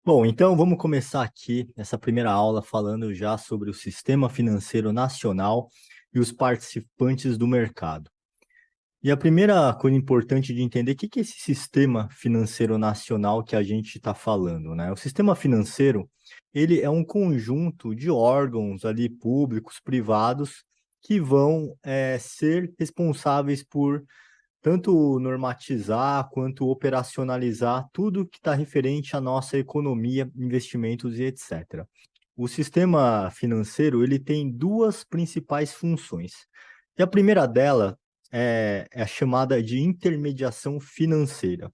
Bom, então vamos começar aqui essa primeira aula falando já sobre o Sistema Financeiro Nacional e os participantes do mercado. E a primeira coisa importante de entender, o que que é esse Sistema Financeiro Nacional que a gente está falando, né? O sistema financeiro, ele é um conjunto de órgãos ali públicos, privados, que vão ser responsáveis por tanto normatizar quanto operacionalizar tudo que está referente à nossa economia, investimentos e etc. O sistema financeiro ele tem duas principais funções. E a primeira dela é a chamada de intermediação financeira,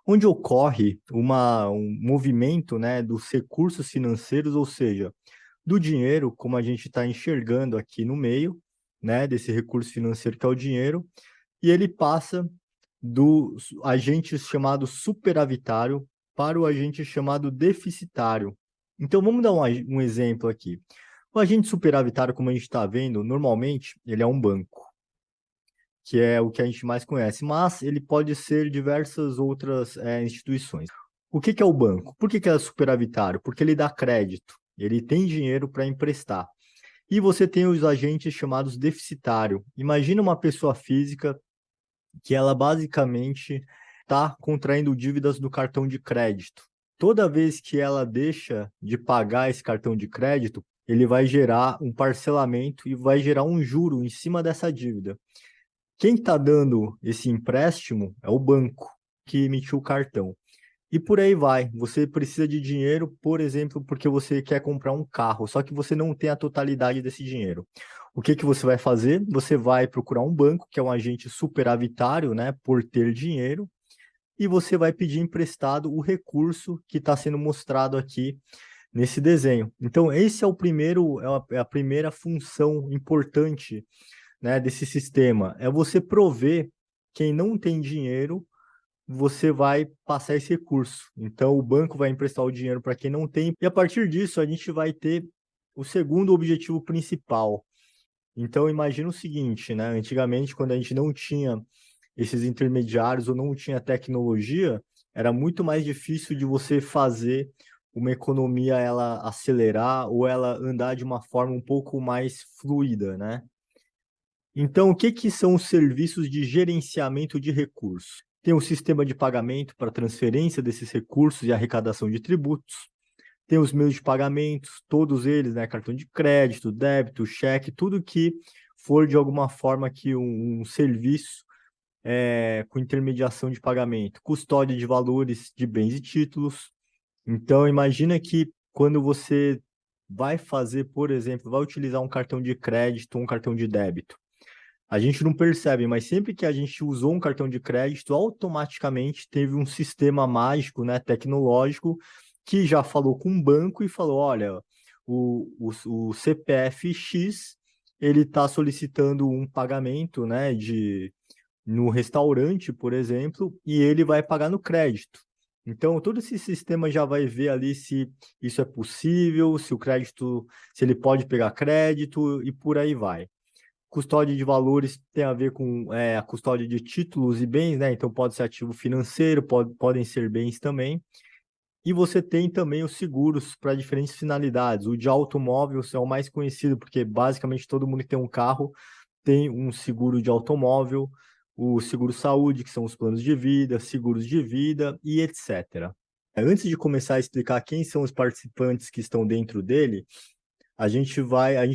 onde ocorre um movimento, né, dos recursos financeiros, ou seja, do dinheiro, como a gente está enxergando aqui no meio, né, desse recurso financeiro que é o dinheiro, e ele passa do agente chamado superavitário para o agente chamado deficitário. Então, vamos dar um exemplo aqui. O agente superavitário, como a gente está vendo, normalmente ele é um banco, que é o que a gente mais conhece, mas ele pode ser diversas outras instituições. O que que é o banco? Por que que é superavitário? Porque ele dá crédito, ele tem dinheiro para emprestar. E você tem os agentes chamados deficitário. Imagina uma pessoa física que ela basicamente está contraindo dívidas do cartão de crédito. Toda vez que ela deixa de pagar esse cartão de crédito, ele vai gerar um parcelamento e vai gerar um juro em cima dessa dívida. Quem está dando esse empréstimo é o banco que emitiu o cartão. E por aí vai. Você precisa de dinheiro, por exemplo, porque você quer comprar um carro, só que você não tem a totalidade desse dinheiro. O que que você vai fazer? Você vai procurar um banco, que é um agente superavitário, né, por ter dinheiro, e você vai pedir emprestado o recurso que está sendo mostrado aqui nesse desenho. Então, esse é o primeiro, é a primeira função importante, né, desse sistema, é você prover quem não tem dinheiro você vai passar esse recurso. Então, o banco vai emprestar o dinheiro para quem não tem, e a partir disso, a gente vai ter o segundo objetivo principal. Então, imagina o seguinte, né? Antigamente, quando a gente não tinha esses intermediários ou não tinha tecnologia, era muito mais difícil de você fazer uma economia ela acelerar ou ela andar de uma forma um pouco mais fluida, né? Então, o que que são os serviços de gerenciamento de recursos? Tem o sistema de pagamento para transferência desses recursos e arrecadação de tributos. Tem os meios de pagamentos, todos eles, né? Cartão de crédito, débito, cheque, tudo que for de alguma forma que um serviço com intermediação de pagamento. Custódia de valores de bens e títulos. Então, imagina que quando você vai fazer, por exemplo, vai utilizar um cartão de crédito ou um cartão de débito. A gente não percebe, mas sempre que a gente usou um cartão de crédito, automaticamente teve um sistema mágico, né, tecnológico, que já falou com o banco e falou: olha, o CPF X ele está solicitando um pagamento, né, no restaurante, por exemplo, e ele vai pagar no crédito. Então, todo esse sistema já vai ver ali se isso é possível, se o crédito, se ele pode pegar crédito e por aí vai. Custódia de valores tem a ver com a custódia de títulos e bens, né? Então pode ser ativo financeiro, podem ser bens também. E você tem também os seguros para diferentes finalidades. O de automóvel é o mais conhecido, porque basicamente todo mundo que tem um carro tem um seguro de automóvel, o seguro saúde, que são os planos de vida, seguros de vida e etc. Antes de começar a explicar quem são os participantes que estão dentro dele, a gente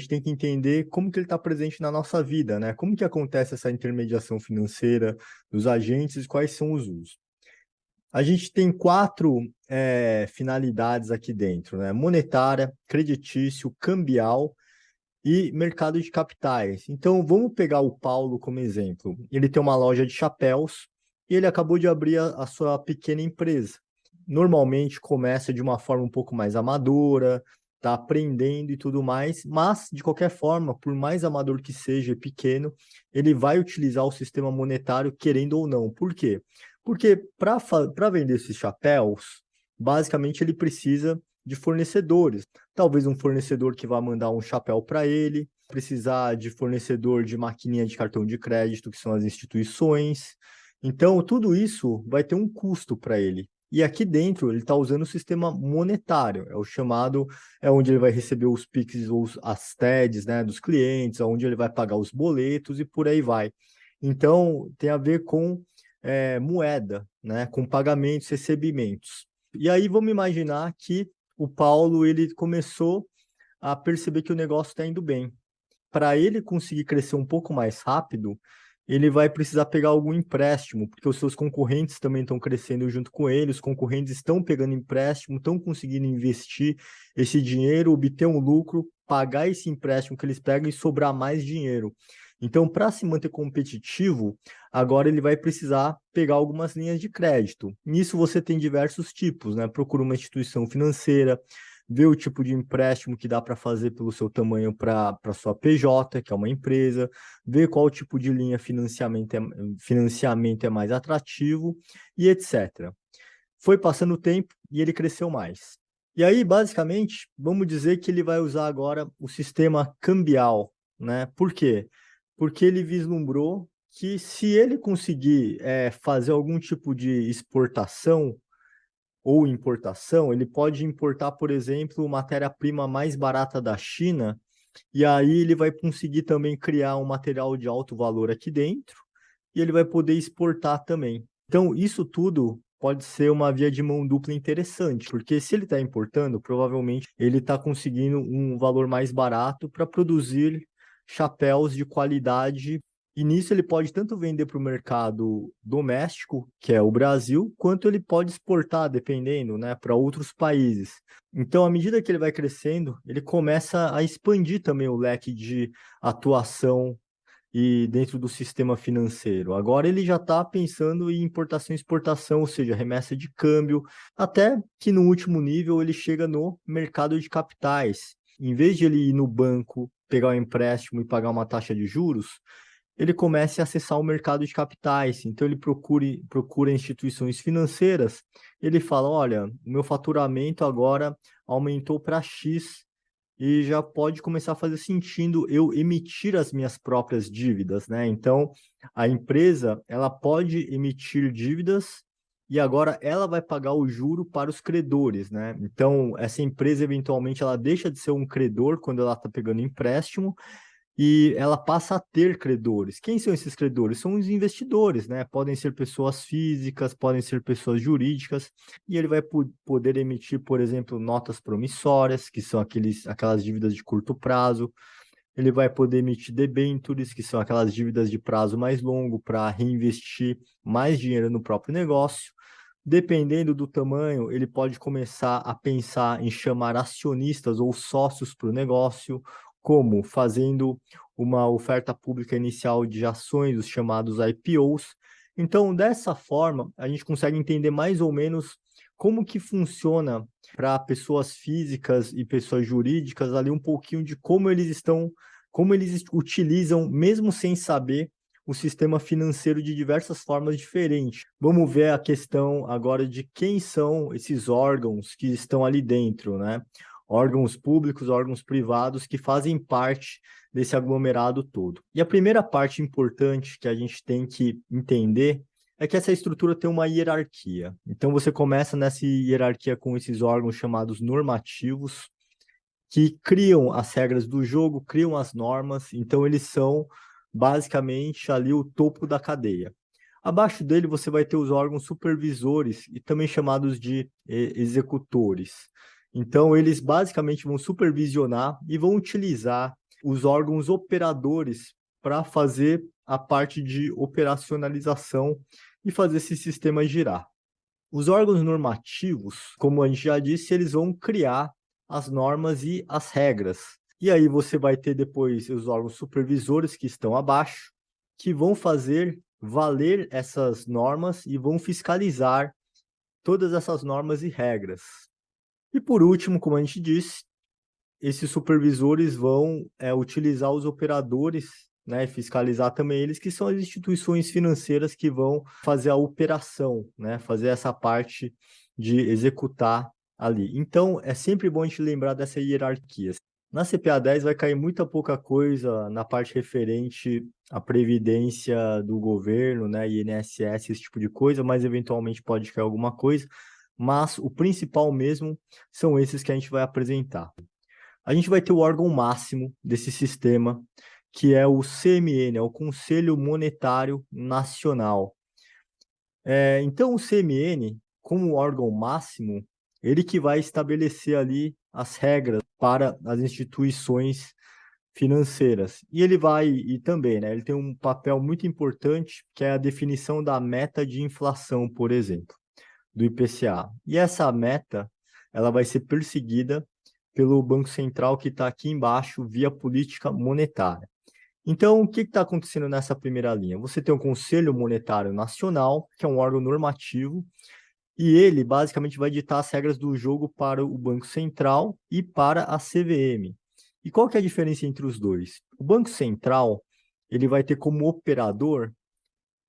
tem que entender como que ele está presente na nossa vida, né? Como que acontece essa intermediação financeira dos agentes e quais são os usos. A gente tem quatro finalidades aqui dentro, né? Monetária, creditício, cambial e mercado de capitais. Então, vamos pegar o Paulo como exemplo. Ele tem uma loja de chapéus e ele acabou de abrir a sua pequena empresa. Normalmente começa de uma forma um pouco mais amadora, está aprendendo e tudo mais, mas de qualquer forma, por mais amador que seja, pequeno, ele vai utilizar o sistema monetário querendo ou não. Por quê? Porque para vender esses chapéus, basicamente ele precisa de fornecedores. Talvez um fornecedor que vai mandar um chapéu para ele, precisar de fornecedor de maquininha de cartão de crédito, que são as instituições. Então, tudo isso vai ter um custo para ele. E aqui dentro ele está usando o sistema monetário, é o chamado, é onde ele vai receber os Pix ou as TEDs, né, dos clientes, onde ele vai pagar os boletos e por aí vai. Então tem a ver com moeda, né, com pagamentos, recebimentos. E aí vamos imaginar que o Paulo ele começou a perceber que o negócio está indo bem. Para ele conseguir crescer um pouco mais rápido, ele vai precisar pegar algum empréstimo, porque os seus concorrentes também estão crescendo junto com ele, os concorrentes estão pegando empréstimo, estão conseguindo investir esse dinheiro, obter um lucro, pagar esse empréstimo que eles pegam e sobrar mais dinheiro. Então, para se manter competitivo, agora ele vai precisar pegar algumas linhas de crédito. Nisso você tem diversos tipos, né? Procura uma instituição financeira, ver o tipo de empréstimo que dá para fazer pelo seu tamanho para sua PJ, que é uma empresa, ver qual tipo de linha financiamento é mais atrativo e etc. Foi passando o tempo e ele cresceu mais. E aí, basicamente, vamos dizer que ele vai usar agora o sistema cambial, né? Por quê? Porque ele vislumbrou que se ele conseguir fazer algum tipo de exportação ou importação, ele pode importar, por exemplo, matéria-prima mais barata da China, e aí ele vai conseguir também criar um material de alto valor aqui dentro, e ele vai poder exportar também. Então, isso tudo pode ser uma via de mão dupla interessante, porque se ele está importando, provavelmente ele está conseguindo um valor mais barato para produzir chapéus de qualidade. E nisso ele pode tanto vender para o mercado doméstico, que é o Brasil, quanto ele pode exportar, dependendo, né, para outros países. Então, à medida que ele vai crescendo, ele começa a expandir também o leque de atuação e dentro do sistema financeiro. Agora ele já está pensando em importação e exportação, ou seja, remessa de câmbio, até que no último nível ele chega no mercado de capitais. Em vez de ele ir no banco, pegar um empréstimo e pagar uma taxa de juros, ele comece a acessar o mercado de capitais. Então, ele procura instituições financeiras. Ele fala: olha, o meu faturamento agora aumentou para X e já pode começar a fazer sentido eu emitir as minhas próprias dívidas, né? Então, a empresa, ela pode emitir dívidas e agora ela vai pagar o juro para os credores, né? Então, essa empresa, eventualmente, ela deixa de ser um credor quando ela está pegando empréstimo e ela passa a ter credores. Quem são esses credores? São os investidores, né? Podem ser pessoas físicas, podem ser pessoas jurídicas, e ele vai poder emitir, por exemplo, notas promissórias, que são aquelas dívidas de curto prazo. Ele vai poder emitir debêntures, que são aquelas dívidas de prazo mais longo, para reinvestir mais dinheiro no próprio negócio. Dependendo do tamanho, ele pode começar a pensar em chamar acionistas ou sócios para o negócio, como fazendo uma oferta pública inicial de ações, os chamados IPOs. Então, dessa forma, a gente consegue entender mais ou menos como que funciona para pessoas físicas e pessoas jurídicas ali um pouquinho de como eles utilizam, mesmo sem saber, o sistema financeiro de diversas formas diferentes. Vamos ver a questão agora de quem são esses órgãos que estão ali dentro, né? Órgãos públicos, órgãos privados que fazem parte desse aglomerado todo. E a primeira parte importante que a gente tem que entender é que essa estrutura tem uma hierarquia. Então você começa nessa hierarquia com esses órgãos chamados normativos, que criam as regras do jogo, criam as normas, então eles são basicamente ali o topo da cadeia. Abaixo dele você vai ter os órgãos supervisores e também chamados de executores. Então eles basicamente vão supervisionar e vão utilizar os órgãos operadores para fazer a parte de operacionalização e fazer esse sistema girar. Os órgãos normativos, como a gente já disse, eles vão criar as normas e as regras. E aí você vai ter depois os órgãos supervisores que estão abaixo, que vão fazer valer essas normas e vão fiscalizar todas essas normas e regras. E por último, como a gente disse, esses supervisores vão utilizar os operadores, né, fiscalizar também eles, que são as instituições financeiras que vão fazer a operação, né, fazer essa parte de executar ali. Então, é sempre bom a gente lembrar dessa hierarquia. Na CPA 10 vai cair muita pouca coisa na parte referente à previdência do governo, né, INSS, esse tipo de coisa, mas eventualmente pode cair alguma coisa. mas o principal mesmo são esses que a gente vai apresentar. A gente vai ter o órgão máximo desse sistema, que é o CMN, é o Conselho Monetário Nacional. Então, o CMN, como órgão máximo, ele que vai estabelecer ali as regras para as instituições financeiras. E ele vai, e também, né, ele tem um papel muito importante, que é a definição da meta de inflação, por exemplo, do IPCA. E essa meta, ela vai ser perseguida pelo Banco Central, que está aqui embaixo, via política monetária. Então, o que está acontecendo nessa primeira linha? Você tem o Conselho Monetário Nacional, que é um órgão normativo, e ele basicamente vai ditar as regras do jogo para o Banco Central e para a CVM. E qual que é a diferença entre os dois? O Banco Central, ele vai ter como operador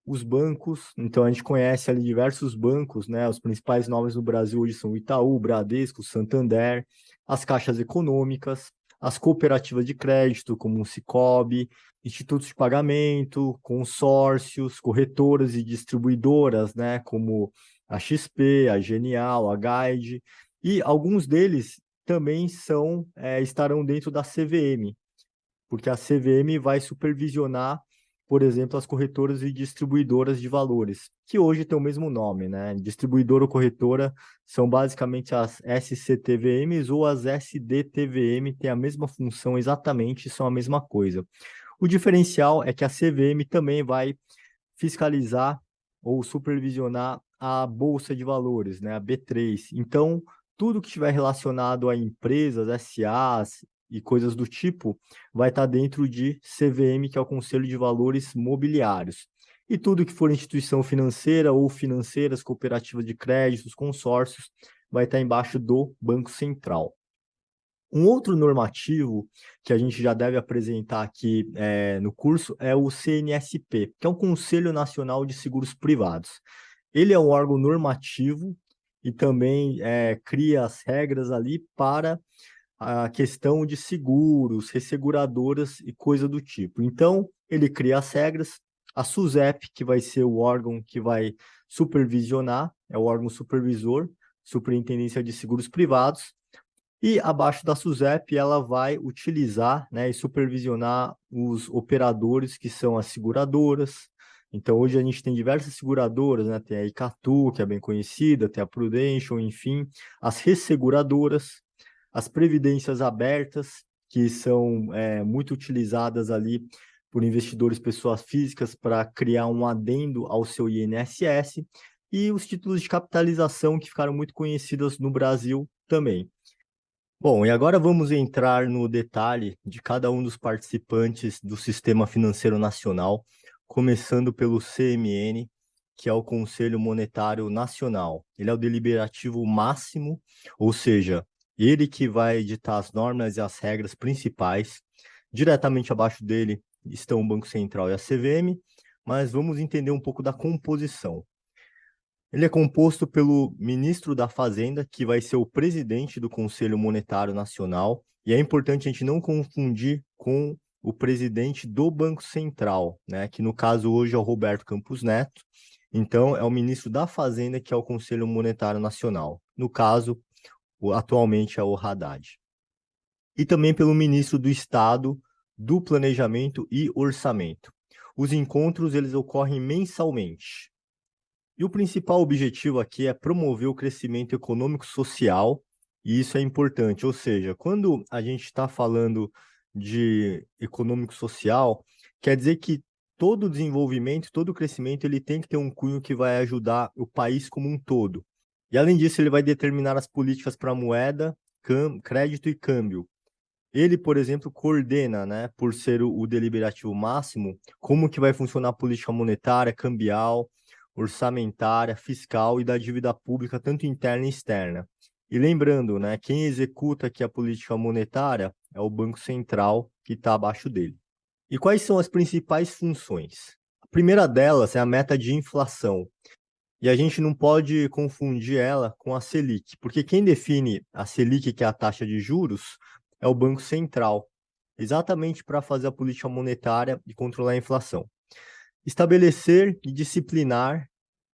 os bancos, então a gente conhece ali diversos bancos, né? Os principais nomes no Brasil hoje são o Itaú, Bradesco, Santander, as caixas econômicas, as cooperativas de crédito, como o Sicoob, institutos de pagamento, consórcios, corretoras e distribuidoras, né? Como a XP, a Genial, a Guide, e alguns deles também estarão dentro da CVM, porque a CVM vai supervisionar, por exemplo, as corretoras e distribuidoras de valores, que hoje tem o mesmo nome, né? Distribuidora ou corretora são basicamente as SCTVMs ou as SDTVM, têm a mesma função exatamente, são a mesma coisa. O diferencial é que a CVM também vai fiscalizar ou supervisionar a Bolsa de Valores, né, a B3. Então, tudo que estiver relacionado a empresas, SAs e coisas do tipo, vai estar dentro de CVM, que é o Conselho de Valores Mobiliários. E tudo que for instituição financeira ou financeiras, cooperativas de créditos, consórcios, vai estar embaixo do Banco Central. Um outro normativo que a gente já deve apresentar aqui no curso é o CNSP, que é o Conselho Nacional de Seguros Privados. Ele é um órgão normativo e também cria as regras ali para a questão de seguros, resseguradoras e coisa do tipo. Então, ele cria as regras, a SUSEP, que vai ser o órgão que vai supervisionar, é o órgão supervisor, Superintendência de Seguros Privados, e abaixo da SUSEP, ela vai utilizar, né, e supervisionar os operadores que são as seguradoras. Então, hoje a gente tem diversas seguradoras, né? Tem a Icatu, que é bem conhecida, tem a Prudential, enfim, as resseguradoras, as previdências abertas, que são muito utilizadas ali por investidores, pessoas físicas, para criar um adendo ao seu INSS, e os títulos de capitalização, que ficaram muito conhecidos no Brasil também. Bom, e agora vamos entrar no detalhe de cada um dos participantes do Sistema Financeiro Nacional, começando pelo CMN, que é o Conselho Monetário Nacional. Ele é o deliberativo máximo, ou seja, ele que vai editar as normas e as regras principais. Diretamente abaixo dele estão o Banco Central e a CVM, mas vamos entender um pouco da composição. Ele é composto pelo ministro da Fazenda, que vai ser o presidente do Conselho Monetário Nacional, e é importante a gente não confundir com o presidente do Banco Central, né, que no caso hoje é o Roberto Campos Neto. Então, é o ministro da Fazenda que é o Conselho Monetário Nacional. No caso, atualmente é o Haddad. E também pelo ministro do Estado do Planejamento e Orçamento. Os encontros eles ocorrem mensalmente. E o principal objetivo aqui é promover o crescimento econômico social, e isso é importante. Ou seja, quando a gente está falando de econômico social, quer dizer que todo desenvolvimento, todo crescimento, ele tem que ter um cunho que vai ajudar o país como um todo. E além disso, ele vai determinar as políticas para moeda, crédito e câmbio. Ele, por exemplo, coordena, né, por ser o deliberativo máximo, como que vai funcionar a política monetária, cambial, orçamentária, fiscal e da dívida pública, tanto interna e externa. E lembrando, né, quem executa aqui a política monetária é o Banco Central, que está abaixo dele. E quais são as principais funções? A primeira delas é a meta de inflação. E a gente não pode confundir ela com a Selic, porque quem define a Selic, que é a taxa de juros, é o Banco Central, exatamente para fazer a política monetária e controlar a inflação. Estabelecer e disciplinar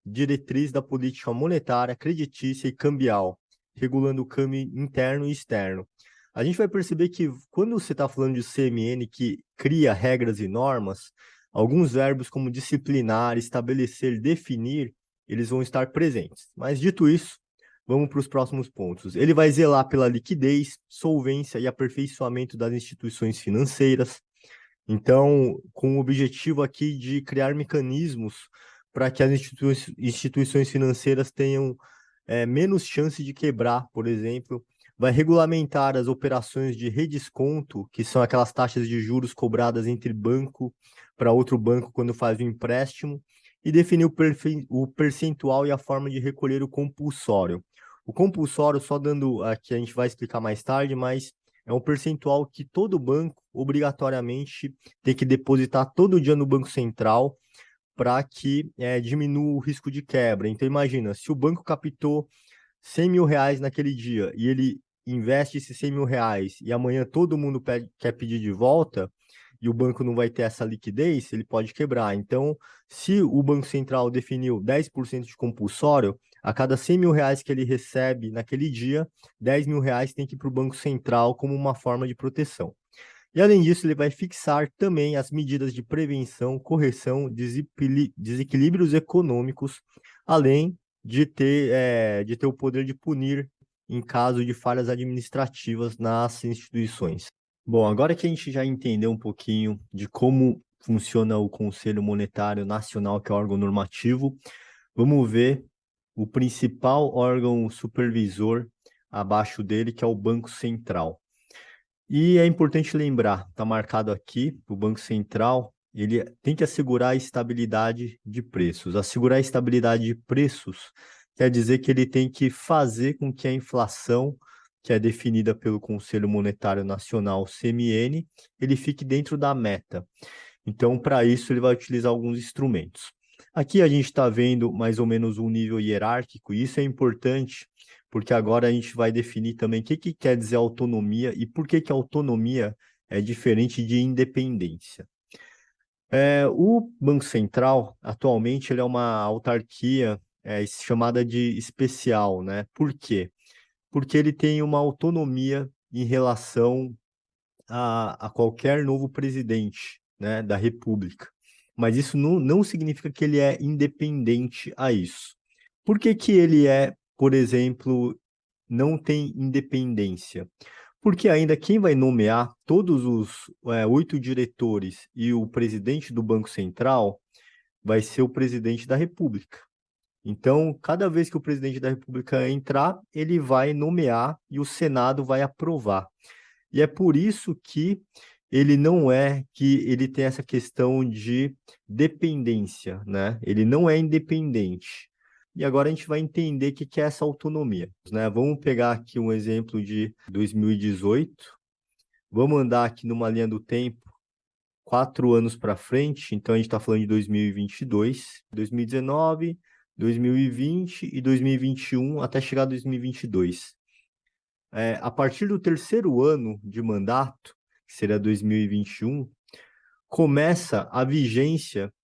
diretriz da política monetária, creditícia e cambial, regulando o câmbio interno e externo. A gente vai perceber que quando você está falando de CMN, que cria regras e normas, alguns verbos como disciplinar, estabelecer, definir, eles vão estar presentes. Mas dito isso, vamos para os próximos pontos. Ele vai zelar pela liquidez, solvência e aperfeiçoamento das instituições financeiras. Então, com o objetivo aqui de criar mecanismos para que as instituições financeiras tenham menos chance de quebrar, por exemplo, vai regulamentar as operações de redesconto, que são aquelas taxas de juros cobradas entre banco para outro banco quando faz o empréstimo, e definir o percentual e a forma de recolher o compulsório. O compulsório, só dando aqui, a gente vai explicar mais tarde, mas é um percentual que todo banco obrigatoriamente tem que depositar todo dia no Banco Central para que diminua o risco de quebra. Então, imagina, se o banco captou 100 mil reais naquele dia e ele investe esses 100 mil reais e amanhã todo mundo quer pedir de volta e o banco não vai ter essa liquidez, ele pode quebrar. Então, se o Banco Central definiu 10% de compulsório, a cada 100 mil reais que ele recebe naquele dia, 10 mil reais tem que ir para o Banco Central como uma forma de proteção. E, além disso, ele vai fixar também as medidas de prevenção, correção, desequilíbrios econômicos, além de ter o poder de punir em caso de falhas administrativas nas instituições. Bom, agora que a gente já entendeu um pouquinho de como funciona o Conselho Monetário Nacional, que é o órgão normativo, vamos ver o principal órgão supervisor abaixo dele, que é o Banco Central. E é importante lembrar, está marcado aqui, o Banco Central, ele tem que assegurar a estabilidade de preços. Assegurar a estabilidade de preços quer dizer que ele tem que fazer com que a inflação, que é definida pelo Conselho Monetário Nacional, CMN, ele fique dentro da meta. Então, para isso, ele vai utilizar alguns instrumentos. Aqui a gente está vendo mais ou menos um nível hierárquico, e isso é importante, porque agora a gente vai definir também o que quer dizer autonomia e por que autonomia é diferente de independência. O Banco Central, atualmente, ele é uma autarquia chamada de especial, né? Por quê? Porque ele tem uma autonomia em relação a qualquer novo presidente, né, da República. Mas isso não significa que ele é independente a isso. Por que que ele por exemplo, não tem independência? Porque ainda quem vai nomear todos os 8 diretores e o presidente do Banco Central vai ser o presidente da República. Então, cada vez que o presidente da República entrar, ele vai nomear e o Senado vai aprovar. E é por isso que ele tem essa questão de dependência, né? Ele não é independente. E agora a gente vai entender o que é essa autonomia, né? Vamos pegar aqui um exemplo de 2018. Vamos andar aqui numa linha do tempo 4 anos para frente. Então a gente está falando de 2022, 2019, 2020 e 2021 até chegar a 2022. A partir do terceiro ano de mandato, que seria 2021, começa a vigência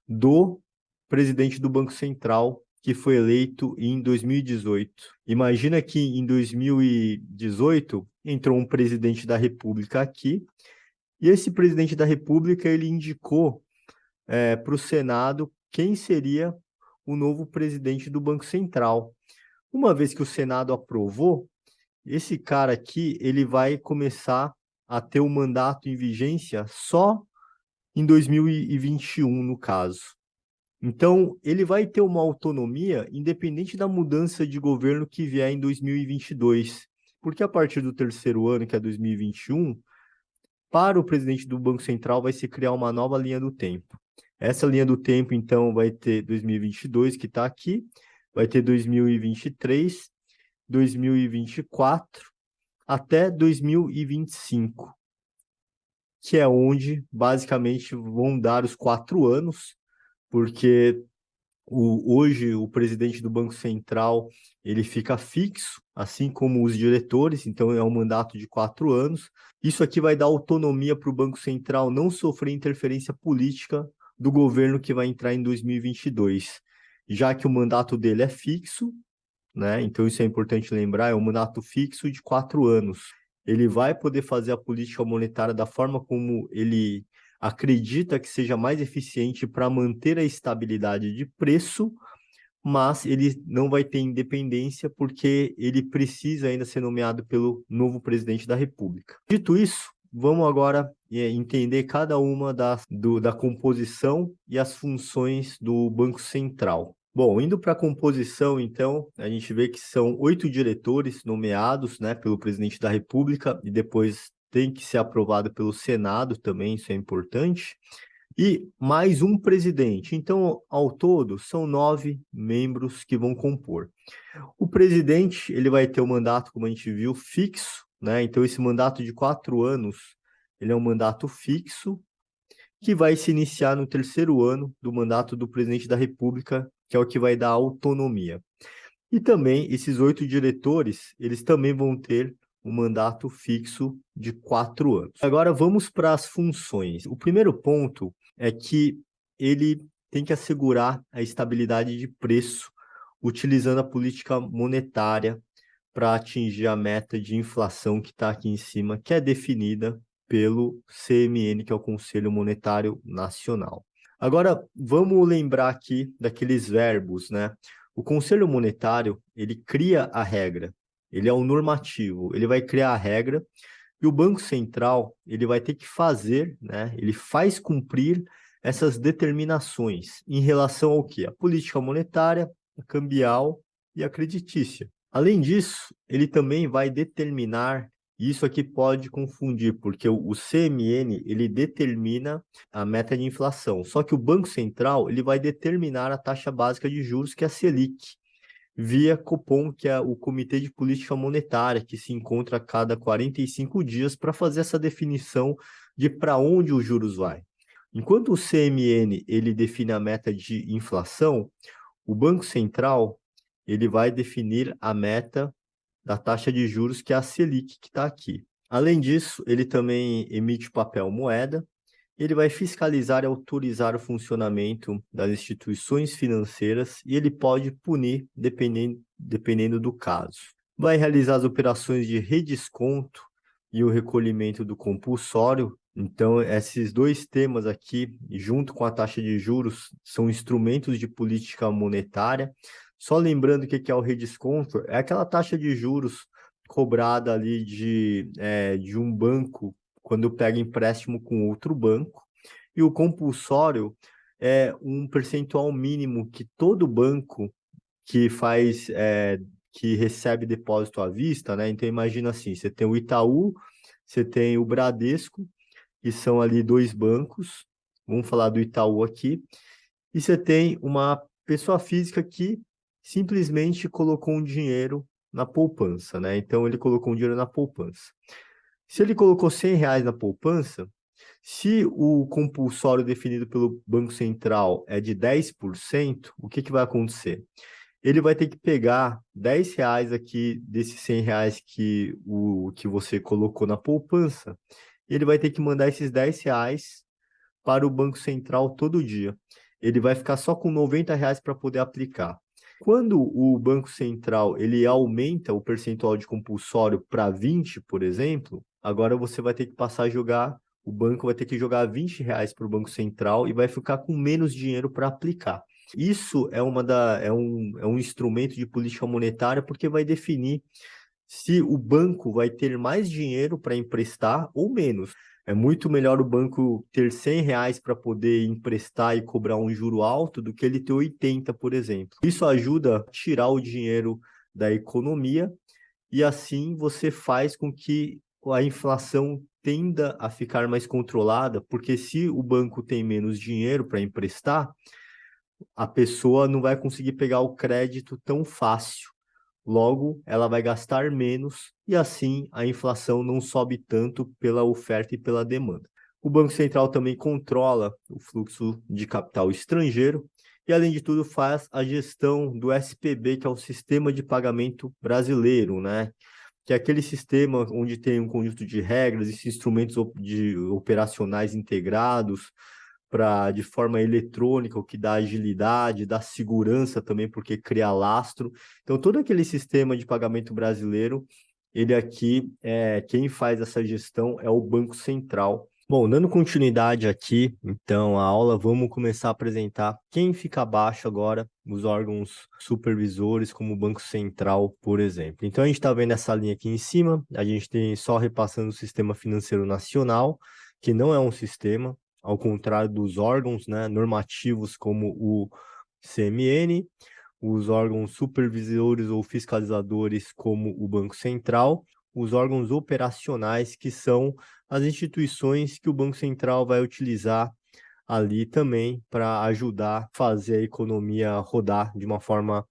do presidente do Banco Central, que foi eleito em 2018. Imagina que em 2018 entrou um presidente da República aqui, e esse presidente da República ele indicou para o Senado quem seria o novo presidente do Banco Central. Uma vez que o Senado aprovou, esse cara aqui, ele vai começar a ter o mandato em vigência só em 2021, no caso. Então, ele vai ter uma autonomia independente da mudança de governo que vier em 2022. Porque a partir do terceiro ano, que é 2021, para o presidente do Banco Central vai se criar uma nova linha do tempo. Essa linha do tempo, então, vai ter 2022, que está aqui, vai ter 2023, 2024 até 2025, que é onde basicamente vão dar os 4 anos, porque hoje o presidente do Banco Central ele fica fixo, assim como os diretores, então é um mandato de 4 anos. Isso aqui vai dar autonomia para o Banco Central não sofrer interferência política do governo que vai entrar em 2022. já que o mandato dele é fixo, né? Então isso é importante lembrar, é um mandato fixo de 4 anos. Ele vai poder fazer a política monetária da forma como ele acredita que seja mais eficiente para manter a estabilidade de preço, mas ele não vai ter independência porque ele precisa ainda ser nomeado pelo novo presidente da República. Dito isso, vamos agora entender cada uma da composição e as funções do Banco Central. Bom, indo para a composição, então, a gente vê que são 8 diretores nomeados, né, pelo presidente da República e depois tem que ser aprovado pelo Senado também, isso é importante e mais um presidente. Então, ao todo, são 9 membros que vão compor. O presidente, ele vai ter o mandato, como a gente viu, fixo, né? Então, esse mandato de 4 anos, ele é um mandato fixo que vai se iniciar no terceiro ano do mandato do presidente da República, que é o que vai dar autonomia. E também, esses 8 diretores, eles também vão ter um mandato fixo de 4 anos. Agora, vamos para as funções. O primeiro ponto é que ele tem que assegurar a estabilidade de preço, utilizando a política monetária para atingir a meta de inflação que está aqui em cima, que é definida pelo CMN, que é o Conselho Monetário Nacional. Agora, vamos lembrar aqui daqueles verbos, né? O Conselho Monetário, ele cria a regra, ele é o normativo, ele vai criar a regra e o Banco Central, ele vai ter que fazer, né? Ele faz cumprir essas determinações em relação ao quê? A política monetária, a cambial e a creditícia. Além disso, ele também vai determinar, e isso aqui pode confundir, porque o CMN, ele determina a meta de inflação, só que o Banco Central, ele vai determinar a taxa básica de juros, que é a Selic, via Copom, que é o Comitê de Política Monetária, que se encontra a cada 45 dias para fazer essa definição de para onde os juros vai. Enquanto o CMN ele define a meta de inflação, o Banco Central ele vai definir a meta da taxa de juros, que é a Selic, que está aqui. Além disso, ele também emite papel moeda, ele vai fiscalizar e autorizar o funcionamento das instituições financeiras e ele pode punir dependendo do caso. Vai realizar as operações de redesconto e o recolhimento do compulsório. Então, esses dois temas aqui, junto com a taxa de juros, são instrumentos de política monetária. Só lembrando o que é o redesconto, é aquela taxa de juros cobrada ali de um banco quando pega empréstimo com outro banco, e o compulsório é um percentual mínimo que todo banco que recebe depósito à vista, né? Então imagina assim, você tem o Itaú, você tem o Bradesco, que são ali 2 bancos, vamos falar do Itaú aqui, e você tem uma pessoa física que simplesmente colocou um dinheiro na poupança, né? Então ele colocou um dinheiro na poupança. Se ele colocou R$ 100 na poupança, se o compulsório definido pelo Banco Central é de 10%, o que vai acontecer? Ele vai ter que pegar R$ 10 aqui desses R$ 100 que você colocou na poupança, e ele vai ter que mandar esses R$ 10 para o Banco Central todo dia. Ele vai ficar só com R$ 90 para poder aplicar. Quando o Banco Central ele aumenta o percentual de compulsório para 20, por exemplo, agora você vai ter que passar a jogar, o banco vai ter que jogar R$ 20 para o Banco Central e vai ficar com menos dinheiro para aplicar. Isso é um instrumento de política monetária porque vai definir se o banco vai ter mais dinheiro para emprestar ou menos. É muito melhor o banco ter R$ 100 para poder emprestar e cobrar um juro alto do que ele ter 80, por exemplo. Isso ajuda a tirar o dinheiro da economia e assim você faz com que a inflação tenda a ficar mais controlada, porque se o banco tem menos dinheiro para emprestar, a pessoa não vai conseguir pegar o crédito tão fácil. Logo, ela vai gastar menos e assim a inflação não sobe tanto pela oferta e pela demanda. O Banco Central também controla o fluxo de capital estrangeiro e, além de tudo, faz a gestão do SPB, que é o Sistema de Pagamento Brasileiro, né? Que é aquele sistema onde tem um conjunto de regras e instrumentos operacionais integrados de forma eletrônica, o que dá agilidade, dá segurança também, porque cria lastro. Então, todo aquele sistema de pagamento brasileiro, ele aqui, quem faz essa gestão é o Banco Central. Bom, dando continuidade aqui, então, a aula, vamos começar a apresentar quem fica abaixo agora, os órgãos supervisores, como o Banco Central, por exemplo. Então, a gente está vendo essa linha aqui em cima, a gente tem só repassando o Sistema Financeiro Nacional, que não é um sistema, ao contrário dos órgãos, né, normativos como o CMN, os órgãos supervisores ou fiscalizadores como o Banco Central, os órgãos operacionais, que são as instituições que o Banco Central vai utilizar ali também para ajudar a fazer a economia rodar de uma forma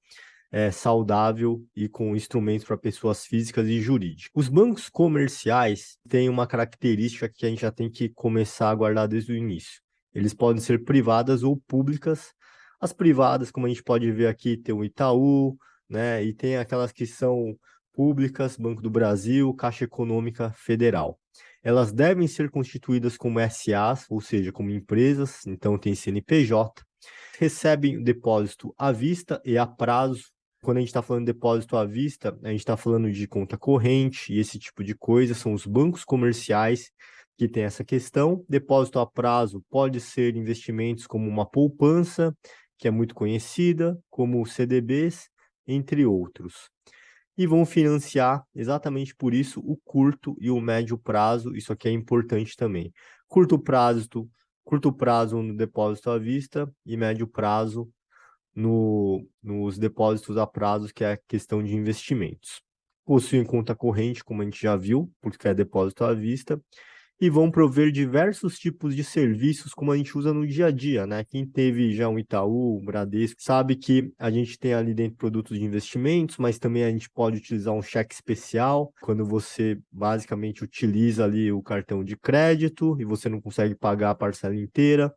saudável e com instrumentos para pessoas físicas e jurídicas. Os bancos comerciais têm uma característica que a gente já tem que começar a guardar desde o início. Eles podem ser privadas ou públicas. As privadas, como a gente pode ver aqui, tem o Itaú, né? E tem aquelas que são públicas, Banco do Brasil, Caixa Econômica Federal. Elas devem ser constituídas como SAs, ou seja, como empresas, então tem CNPJ, recebem o depósito à vista e a prazo. Quando a gente está falando de depósito à vista, a gente está falando de conta corrente e esse tipo de coisa, são os bancos comerciais que tem essa questão. Depósito a prazo pode ser investimentos como uma poupança, que é muito conhecida, como CDBs, entre outros. E vão financiar, exatamente por isso, o curto e o médio prazo, isso aqui é importante também. Curto prazo no depósito à vista e médio prazo nos depósitos a prazo, que é a questão de investimentos. Possuem conta corrente, como a gente já viu, porque é depósito à vista, e vão prover diversos tipos de serviços, como a gente usa no dia a dia, né? Quem teve já um Itaú, um Bradesco, sabe que a gente tem ali dentro produtos de investimentos, mas também a gente pode utilizar um cheque especial, quando você basicamente utiliza ali o cartão de crédito e você não consegue pagar a parcela inteira,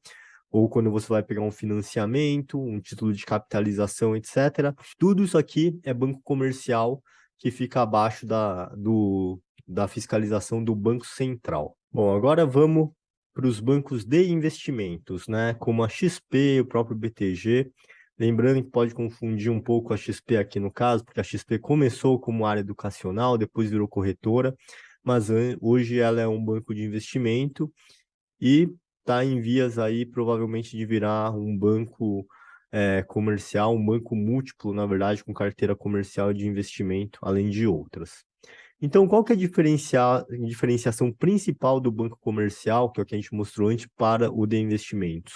ou quando você vai pegar um financiamento, um título de capitalização, etc. Tudo isso aqui é banco comercial que fica abaixo da fiscalização do Banco Central. Bom, agora vamos para os bancos de investimentos, né? Como a XP, o próprio BTG. Lembrando que pode confundir um pouco a XP aqui no caso, porque a XP começou como área educacional, depois virou corretora, mas hoje ela é um banco de investimento e está em vias aí, provavelmente, de virar um banco comercial, um banco múltiplo, na verdade, com carteira comercial de investimento, além de outras. Então, qual que é a diferenciação principal do banco comercial, que é o que a gente mostrou antes, para o de investimentos?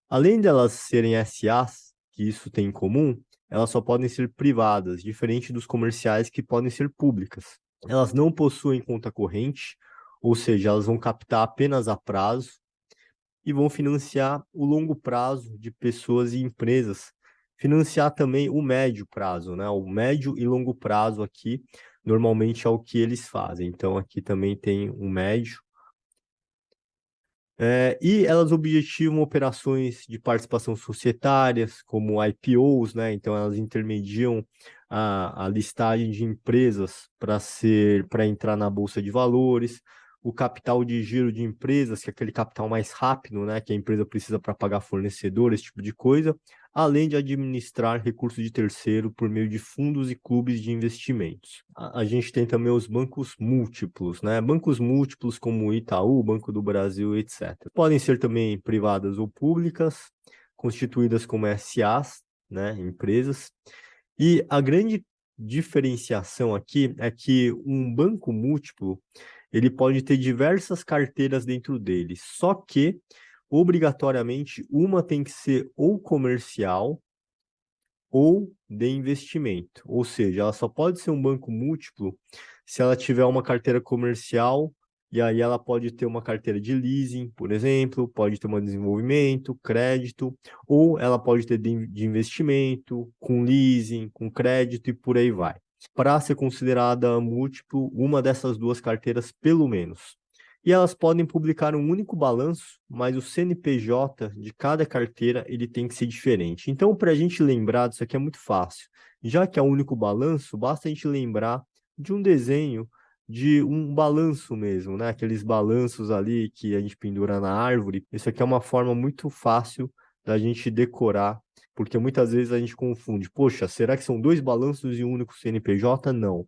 Além delas serem SAs, que isso tem em comum, elas só podem ser privadas, diferente dos comerciais que podem ser públicas. Elas não possuem conta corrente, ou seja, elas vão captar apenas a prazo e vão financiar o longo prazo de pessoas e empresas. Financiar também o médio prazo, né? O médio e longo prazo aqui, normalmente é o que eles fazem. Então, aqui também tem um médio. E elas objetivam operações de participação societárias, como IPOs, né? Então, elas intermediam a listagem de empresas para entrar na Bolsa de Valores, o capital de giro de empresas, que é aquele capital mais rápido, né? Que a empresa precisa para pagar fornecedores, esse tipo de coisa, além de administrar recursos de terceiro por meio de fundos e clubes de investimentos. A gente tem também os bancos múltiplos, né? Bancos múltiplos como o Itaú, Banco do Brasil, etc. Podem ser também privadas ou públicas, constituídas como SAs, né? Empresas. E a grande diferenciação aqui é que um banco múltiplo ele pode ter diversas carteiras dentro dele, só que obrigatoriamente uma tem que ser ou comercial ou de investimento. Ou seja, ela só pode ser um banco múltiplo se ela tiver uma carteira comercial, e aí ela pode ter uma carteira de leasing, por exemplo, pode ter um desenvolvimento, crédito, ou ela pode ter de investimento, com leasing, com crédito e por aí vai. Para ser considerada múltiplo, uma dessas duas carteiras, pelo menos. E elas podem publicar um único balanço, mas o CNPJ de cada carteira ele tem que ser diferente. Então, para a gente lembrar disso aqui é muito fácil. Já que é um único balanço, basta a gente lembrar de um desenho de um balanço mesmo, né? Aqueles balanços ali que a gente pendura na árvore. Isso aqui é uma forma muito fácil da gente decorar, porque muitas vezes a gente confunde. Poxa, será que são dois balanços e um único CNPJ? Não.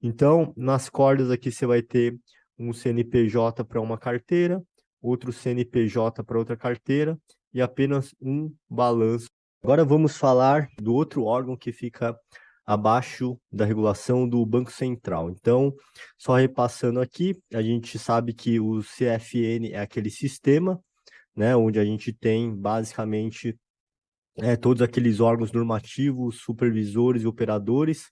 Então, nas cordas aqui você vai ter um CNPJ para uma carteira, outro CNPJ para outra carteira e apenas um balanço. Agora vamos falar do outro órgão que fica abaixo da regulação do Banco Central. Então, só repassando aqui, a gente sabe que o CFN é aquele sistema, né, onde a gente tem basicamente todos aqueles órgãos normativos, supervisores e operadores.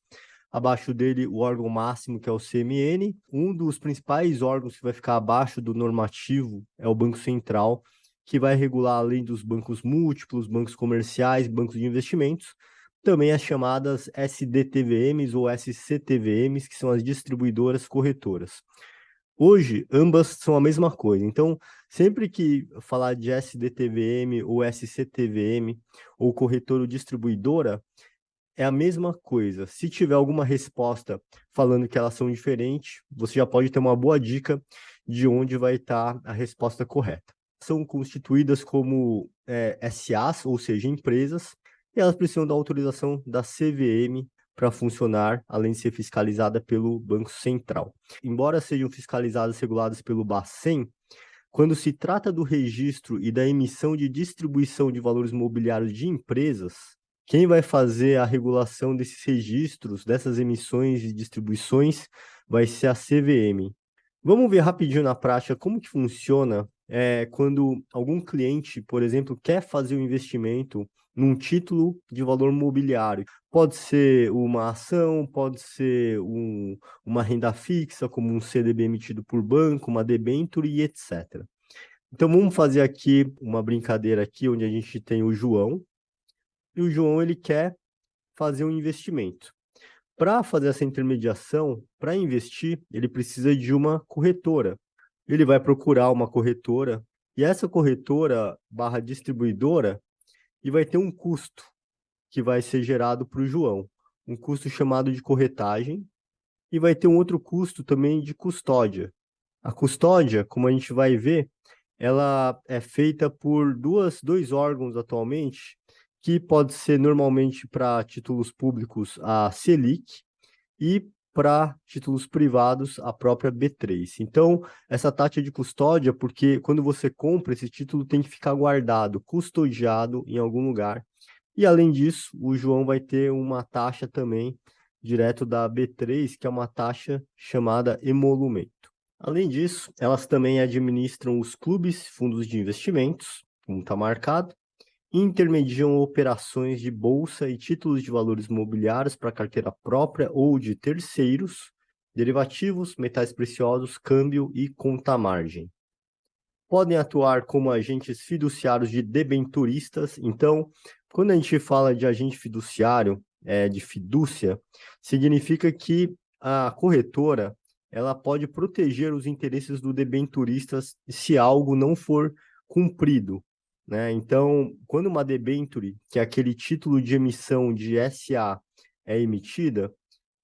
Abaixo dele, o órgão máximo, que é o CMN. Um dos principais órgãos que vai ficar abaixo do normativo é o Banco Central, que vai regular, além dos bancos múltiplos, bancos comerciais, bancos de investimentos, também as chamadas SDTVMs ou SCTVMs, que são as distribuidoras corretoras. Hoje, ambas são a mesma coisa. Então, sempre que falar de SDTVM ou SCTVM ou corretora ou distribuidora, é a mesma coisa. Se tiver alguma resposta falando que elas são diferentes, você já pode ter uma boa dica de onde vai estar a resposta correta. São constituídas como SAs, ou seja, empresas, e elas precisam da autorização da CVM para funcionar, além de ser fiscalizada pelo Banco Central. Embora sejam fiscalizadas e reguladas pelo Bacen, quando se trata do registro e da emissão de distribuição de valores mobiliários de empresas, quem vai fazer a regulação desses registros, dessas emissões e distribuições, vai ser a CVM. Vamos ver rapidinho na prática como que funciona quando algum cliente, por exemplo, quer fazer um investimento num título de valor mobiliário. Pode ser uma ação, pode ser uma renda fixa, como um CDB emitido por banco, uma debênture e etc. Então, vamos fazer aqui uma brincadeira aqui, onde a gente tem o João, e o João ele quer fazer um investimento. Para fazer essa intermediação, para investir, ele precisa de uma corretora. Ele vai procurar uma corretora, e essa corretora barra distribuidora e vai ter um custo que vai ser gerado para o João, um custo chamado de corretagem, e vai ter um outro custo também de custódia. A custódia, como a gente vai ver, ela é feita por dois órgãos atualmente, que pode ser normalmente para títulos públicos a Selic e para títulos privados a própria B3. Então, essa taxa de custódia, porque quando você compra, esse título tem que ficar guardado, custodiado em algum lugar. E além disso, o João vai ter uma taxa também direto da B3, que é uma taxa chamada emolumento. Além disso, elas também administram os clubes, fundos de investimentos, como está marcado, intermediam operações de bolsa e títulos de valores imobiliários para carteira própria ou de terceiros, derivativos, metais preciosos, câmbio e conta-margem. Podem atuar como agentes fiduciários de debenturistas. Então, quando a gente fala de agente fiduciário, de fidúcia, significa que a corretora ela pode proteger os interesses do debenturista se algo não for cumprido, né? Então, quando uma debenture, que é aquele título de emissão de SA, é emitida,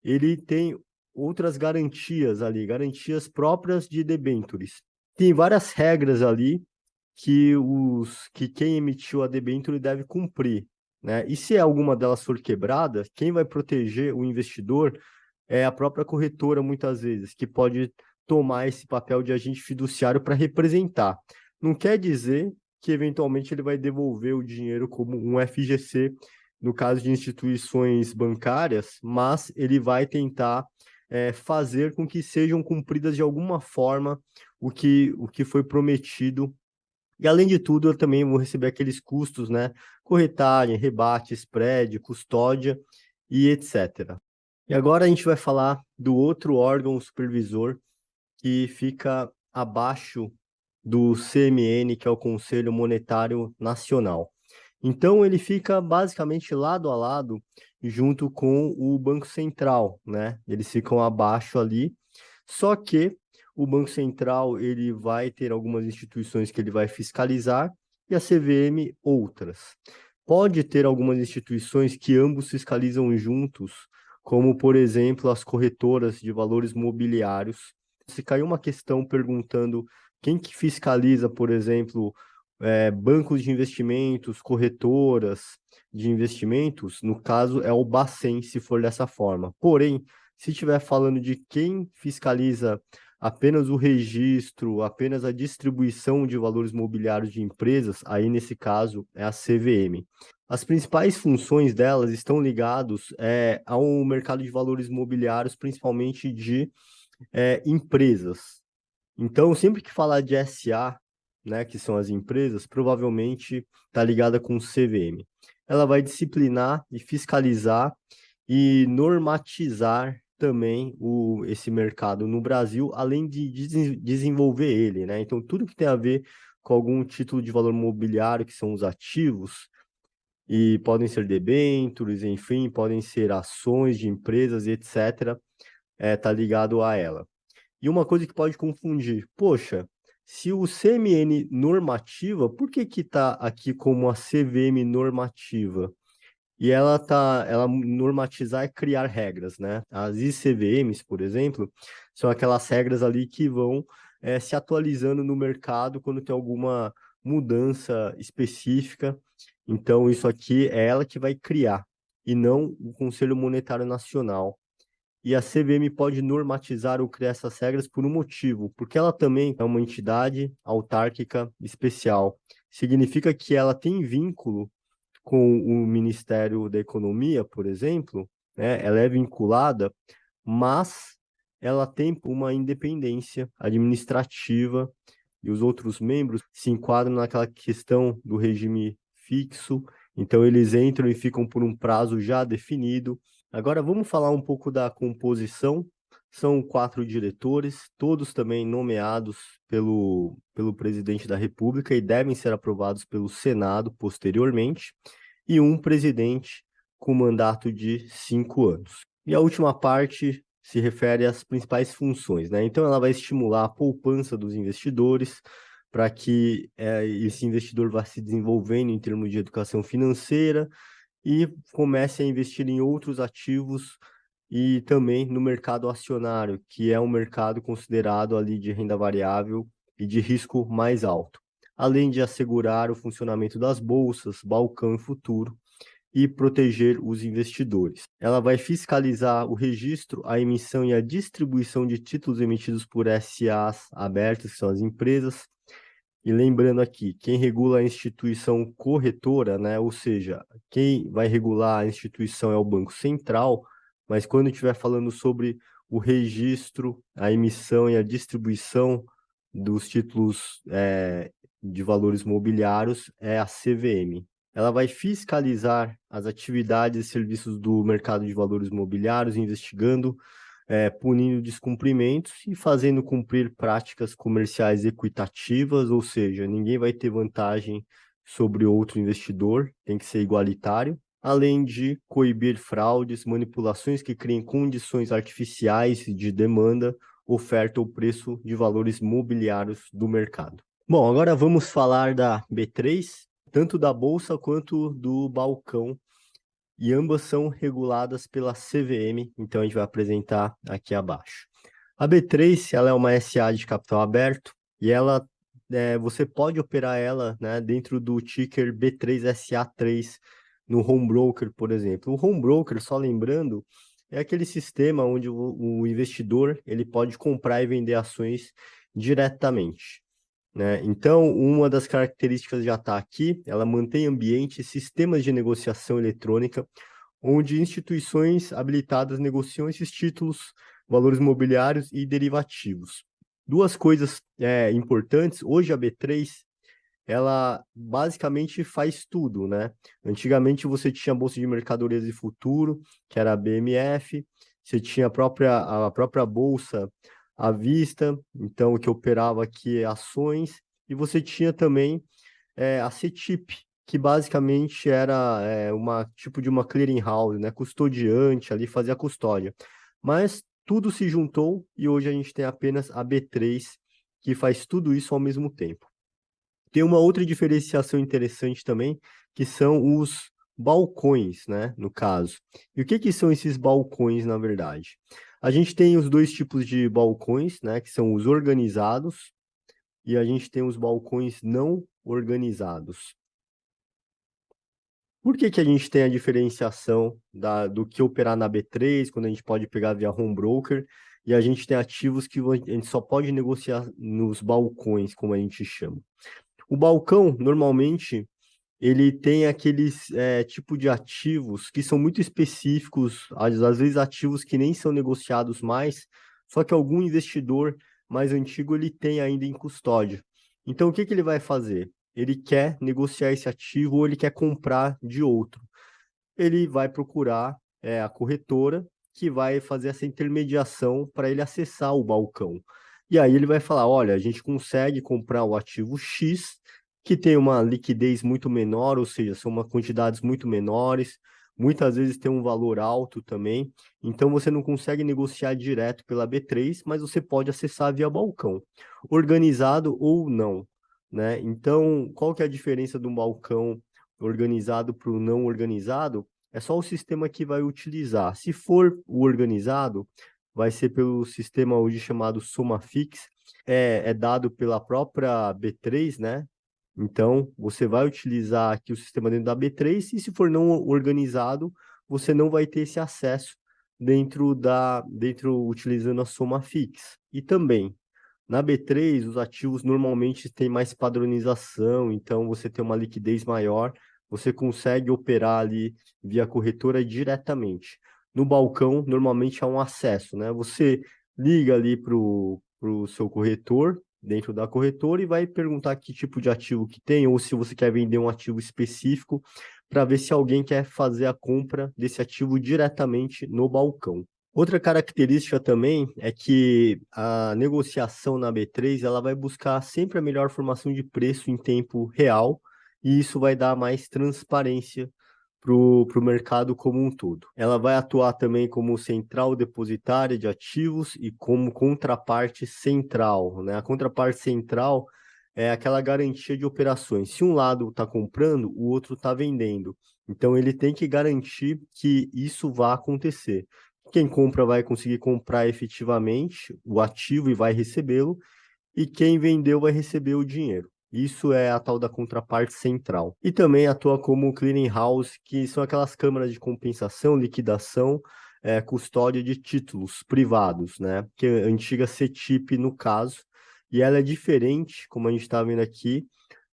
ele tem outras garantias ali, garantias próprias de debentures. Tem várias regras ali que quem emitiu a debênture deve cumprir, né? E se alguma delas for quebrada, quem vai proteger o investidor é a própria corretora, muitas vezes, que pode tomar esse papel de agente fiduciário para representar. Não quer dizer que, eventualmente, ele vai devolver o dinheiro como um FGC, no caso de instituições bancárias, mas ele vai tentar fazer com que sejam cumpridas de alguma forma o que foi prometido. E, além de tudo, eu também vou receber aqueles custos, né? Corretagem, rebate, spread, custódia e etc. E agora a gente vai falar do outro órgão supervisor que fica abaixo do CMN, que é o Conselho Monetário Nacional. Então, ele fica basicamente lado a lado, junto com o Banco Central, né? Eles ficam abaixo ali, só que o Banco Central ele vai ter algumas instituições que ele vai fiscalizar e a CVM outras. Pode ter algumas instituições que ambos fiscalizam juntos, como, por exemplo, as corretoras de valores mobiliários. Se caiu uma questão perguntando quem que fiscaliza, por exemplo, bancos de investimentos, corretoras de investimentos, no caso é o Bacen, se for dessa forma. Porém, se estiver falando de quem fiscaliza apenas o registro, apenas a distribuição de valores mobiliários de empresas, aí nesse caso é a CVM. As principais funções delas estão ligadas ao mercado de valores mobiliários, principalmente de empresas. Então, sempre que falar de SA, né, que são as empresas, provavelmente está ligada com CVM. Ela vai disciplinar e fiscalizar e normatizar também esse mercado no Brasil, além de desenvolver ele, né? Então, tudo que tem a ver com algum título de valor mobiliário, que são os ativos, e podem ser debêntures, enfim, podem ser ações de empresas e etc., tá ligado a ela. E uma coisa que pode confundir, poxa, se o CMN normativa, por que que tá aqui como a CVM normativa? E ela normatizar é criar regras, né? As ICVMs, por exemplo, são aquelas regras ali que vão se atualizando no mercado quando tem alguma mudança específica. Então, isso aqui é ela que vai criar, e não o Conselho Monetário Nacional. E a CVM pode normatizar ou criar essas regras por um motivo, porque ela também é uma entidade autárquica especial. Significa que ela tem vínculo com o Ministério da Economia, por exemplo, né? Ela é vinculada, mas ela tem uma independência administrativa e os outros membros se enquadram naquela questão do regime fixo, então eles entram e ficam por um prazo já definido. Agora vamos falar um pouco da composição. São 4 diretores, todos também nomeados pelo presidente da República e devem ser aprovados pelo Senado posteriormente, e um presidente com mandato de 5 anos. E a última parte se refere às principais funções, né? Então, ela vai estimular a poupança dos investidores para que esse investidor vá se desenvolvendo em termos de educação financeira e comece a investir em outros ativos e também no mercado acionário, que é um mercado considerado ali de renda variável e de risco mais alto, além de assegurar o funcionamento das bolsas, balcão e futuro, e proteger os investidores. Ela vai fiscalizar o registro, a emissão e a distribuição de títulos emitidos por SAs abertas, que são as empresas. E lembrando aqui, quem regula a instituição corretora, né, ou seja, quem vai regular a instituição é o Banco Central, mas quando estiver falando sobre o registro, a emissão e a distribuição dos títulos de valores mobiliários, é a CVM. Ela vai fiscalizar as atividades e serviços do mercado de valores mobiliários, investigando, punindo descumprimentos e fazendo cumprir práticas comerciais equitativas, ou seja, ninguém vai ter vantagem sobre outro investidor, tem que ser igualitário, além de coibir fraudes, manipulações que criem condições artificiais de demanda, oferta ou preço de valores mobiliários do mercado. Bom, agora vamos falar da B3, tanto da bolsa quanto do balcão, e ambas são reguladas pela CVM, então a gente vai apresentar aqui abaixo. A B3, ela é uma SA de capital aberto e ela você pode operar ela, né, dentro do ticker B3SA3 no home broker, por exemplo. O home broker, só lembrando, é aquele sistema onde o investidor ele pode comprar e vender ações diretamente, né? Então, uma das características já está aqui, ela mantém ambiente e sistemas de negociação eletrônica, onde instituições habilitadas negociam esses títulos, valores mobiliários e derivativos. Duas coisas importantes, hoje a B3, ela basicamente faz tudo, né? Antigamente você tinha a Bolsa de Mercadorias e Futuro, que era a BMF, você tinha a própria Bolsa à vista, então o que operava aqui é ações, e você tinha também a CETIP, que basicamente era uma tipo de uma clearing house, né? Custodiante ali, fazia a custódia. Mas tudo se juntou e hoje a gente tem apenas a B3, que faz tudo isso ao mesmo tempo. Tem uma outra diferenciação interessante também, que são os balcões, né, no caso. E o que que são esses balcões, na verdade? A gente tem os dois tipos de balcões, né, que são os organizados e a gente tem os balcões não organizados. Por que que a gente tem a diferenciação do que operar na B3, quando a gente pode pegar via home broker, e a gente tem ativos que a gente só pode negociar nos balcões, como a gente chama? O balcão, normalmente, ele tem aqueles tipo de ativos que são muito específicos, às vezes ativos que nem são negociados mais, só que algum investidor mais antigo ele tem ainda em custódia. Então, o que que ele vai fazer? Ele quer negociar esse ativo ou ele quer comprar de outro. Ele vai procurar a corretora que vai fazer essa intermediação para ele acessar o balcão. E aí ele vai falar: olha, a gente consegue comprar o ativo X, que tem uma liquidez muito menor, ou seja, são uma quantidades muito menores, muitas vezes tem um valor alto também. Então você não consegue negociar direto pela B3, mas você pode acessar via balcão, organizado ou não, né? Então, qual que é a diferença de um balcão organizado para o não organizado? É só o sistema que vai utilizar. Se for o organizado, vai ser pelo sistema hoje chamado SomaFix, é dado pela própria B3, né? Então, você vai utilizar aqui o sistema dentro da B3, e se for não organizado, você não vai ter esse acesso dentro utilizando a SomaFix. E também, na B3, os ativos normalmente têm mais padronização, então você tem uma liquidez maior, você consegue operar ali via corretora diretamente. No balcão, normalmente há um acesso, né? Você liga ali para o seu corretor, dentro da corretora, e vai perguntar que tipo de ativo que tem, ou se você quer vender um ativo específico, para ver se alguém quer fazer a compra desse ativo diretamente no balcão. Outra característica também é que a negociação na B3 ela vai buscar sempre a melhor formação de preço em tempo real, e isso vai dar mais transparência para o mercado como um todo. Ela vai atuar também como central depositária de ativos e como contraparte central, né? A contraparte central é aquela garantia de operações. Se um lado está comprando, o outro está vendendo. Então ele tem que garantir que isso vá acontecer. Quem compra vai conseguir comprar efetivamente o ativo e vai recebê-lo, e quem vendeu vai receber o dinheiro. Isso é a tal da contraparte central. E também atua como clearing house, que são aquelas câmaras de compensação, liquidação, custódia de títulos privados, né? Que é a antiga CETIP no caso. E ela é diferente, como a gente está vendo aqui,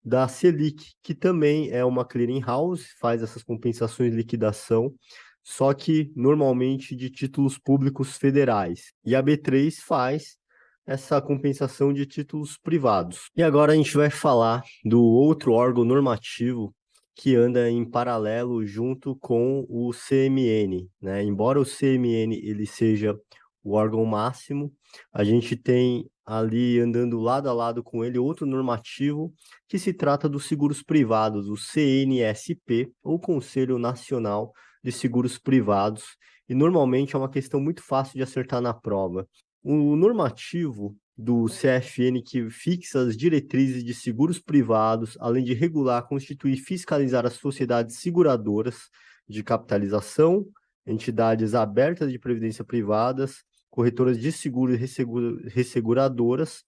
da Selic, que também é uma clearing house, faz essas compensações de liquidação, só que normalmente de títulos públicos federais. E a B3 faz essa compensação de títulos privados. E agora a gente vai falar do outro órgão normativo que anda em paralelo junto com o CMN, né? Embora o CMN ele seja o órgão máximo, a gente tem ali andando lado a lado com ele outro normativo que se trata dos seguros privados, o CNSP, ou Conselho Nacional de Seguros Privados, e normalmente é uma questão muito fácil de acertar na prova. O normativo do CFN que fixa as diretrizes de seguros privados, além de regular, constituir e fiscalizar as sociedades seguradoras de capitalização, entidades abertas de previdência privadas, corretoras de seguro e resseguradoras,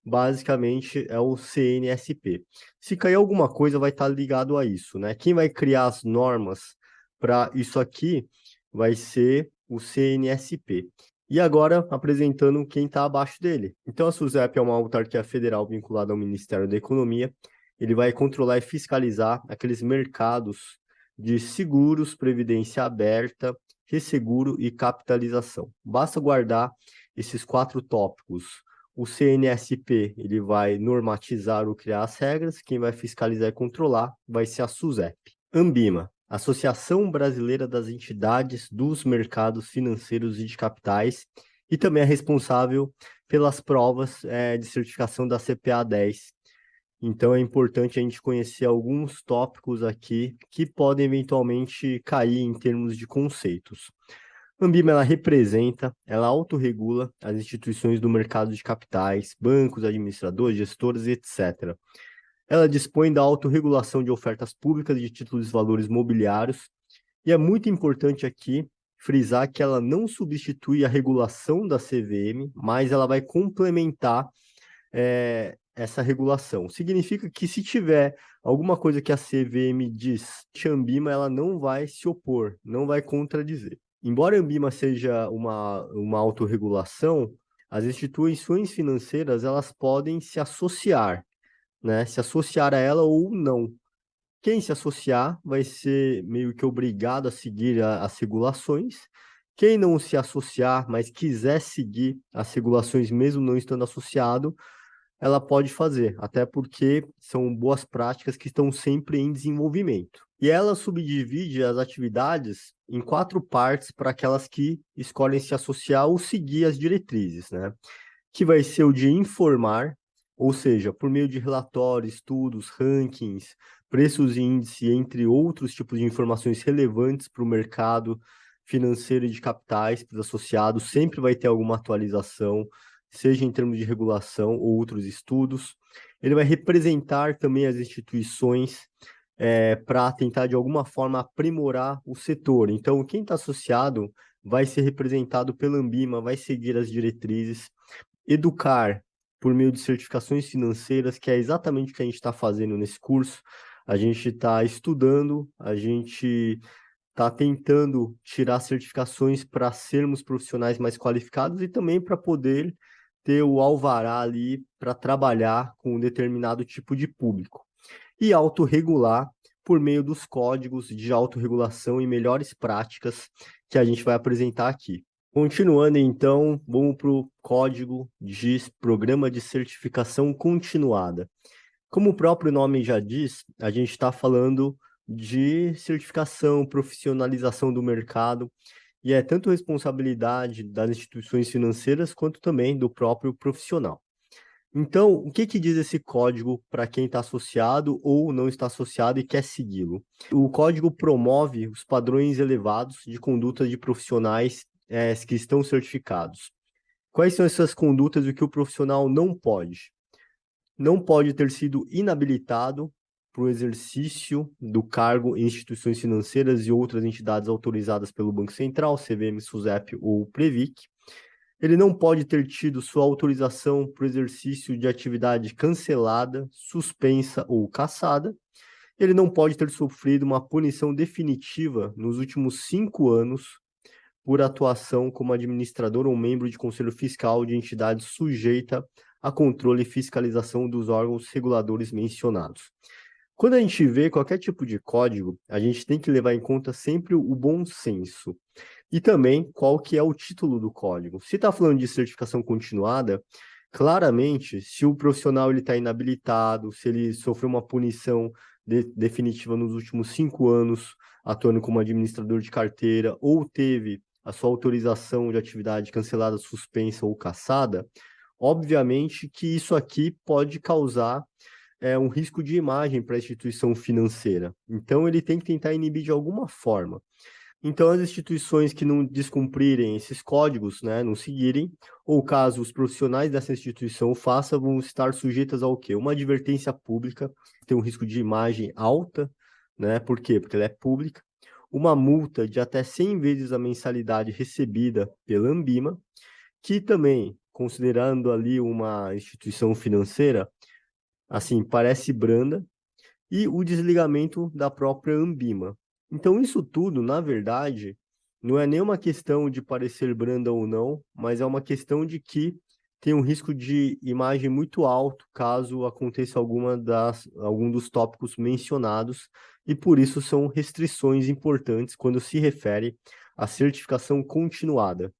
basicamente é o CNSP. Se cair alguma coisa, vai estar ligado a isso, né? Quem vai criar as normas para isso aqui vai ser o CNSP. E agora, apresentando quem está abaixo dele. Então, a SUSEP é uma autarquia federal vinculada ao Ministério da Economia. Ele vai controlar e fiscalizar aqueles mercados de seguros, previdência aberta, resseguro e capitalização. Basta guardar esses 4 tópicos. O CNSP ele vai normatizar ou criar as regras, quem vai fiscalizar e controlar vai ser a SUSEP. Ambima, Associação Brasileira das Entidades dos Mercados Financeiros e de Capitais, e também é responsável pelas provas de certificação da CPA 10. Então é importante a gente conhecer alguns tópicos aqui que podem eventualmente cair em termos de conceitos. A Ambima, ela representa, ela autorregula as instituições do mercado de capitais, bancos, administradores, gestores, etc. Ela dispõe da autorregulação de ofertas públicas de títulos de valores mobiliários, e é muito importante aqui frisar que ela não substitui a regulação da CVM, mas ela vai complementar essa regulação. Significa que se tiver alguma coisa que a CVM diz, a Anbima ela não vai se opor, não vai contradizer. Embora a Anbima seja uma autorregulação, as instituições financeiras elas podem se associar, né? Se associar a ela ou não. Quem se associar vai ser meio que obrigado a seguir as regulações. Quem não se associar, mas quiser seguir as regulações mesmo não estando associado, ela pode fazer, até porque são boas práticas que estão sempre em desenvolvimento. E ela subdivide as atividades em 4 partes para aquelas que escolhem se associar ou seguir as diretrizes, né? Que vai ser o de informar, ou seja, por meio de relatórios, estudos, rankings, preços e índice, entre outros tipos de informações relevantes para o mercado financeiro e de capitais para os associados, sempre vai ter alguma atualização, seja em termos de regulação ou outros estudos. Ele vai representar também as instituições para tentar, de alguma forma, aprimorar o setor. Então, quem está associado vai ser representado pela Anbima, vai seguir as diretrizes, educar por meio de certificações financeiras, que é exatamente o que a gente está fazendo nesse curso. A gente está estudando, a gente está tentando tirar certificações para sermos profissionais mais qualificados e também para poder ter o alvará ali para trabalhar com um determinado tipo de público. E autorregular por meio dos códigos de autorregulação e melhores práticas que a gente vai apresentar aqui. Continuando, então, vamos para o código de programa de certificação continuada. Como o próprio nome já diz, a gente está falando de certificação, profissionalização do mercado, e é tanto responsabilidade das instituições financeiras quanto também do próprio profissional. Então, o que diz esse código para quem está associado ou não está associado e quer segui-lo? O código promove os padrões elevados de conduta de profissionais que estão certificados. Quais são essas condutas e o que o profissional não pode? Não pode ter sido inabilitado para o exercício do cargo em instituições financeiras e outras entidades autorizadas pelo Banco Central, CVM, SUSEP ou Previc. Ele não pode ter tido sua autorização para o exercício de atividade cancelada, suspensa ou cassada. Ele não pode ter sofrido uma punição definitiva nos últimos 5 anos por atuação como administrador ou membro de conselho fiscal de entidade sujeita a controle e fiscalização dos órgãos reguladores mencionados. Quando a gente vê qualquer tipo de código, a gente tem que levar em conta sempre o bom senso. E também qual que é o título do código. Se está falando de certificação continuada, claramente, se o profissional está inabilitado, se ele sofreu uma punição definitiva nos últimos 5 anos, atuando como administrador de carteira, ou teve a sua autorização de atividade cancelada, suspensa ou cassada, obviamente que isso aqui pode causar um risco de imagem para a instituição financeira. Então, ele tem que tentar inibir de alguma forma. Então, as instituições que não descumprirem esses códigos, né, não seguirem, ou caso os profissionais dessa instituição façam, vão estar sujeitas ao quê? Uma advertência pública, tem um risco de imagem alta, né? Por quê? Porque ela é pública. Uma multa de até 100 vezes a mensalidade recebida pela Anbima, que também, considerando ali uma instituição financeira, assim, parece branda, e o desligamento da própria Anbima. Então, isso tudo, na verdade, não é nem uma questão de parecer branda ou não, mas é uma questão de que tem um risco de imagem muito alto caso aconteça algum dos tópicos mencionados, e por isso são restrições importantes quando se refere à certificação continuada.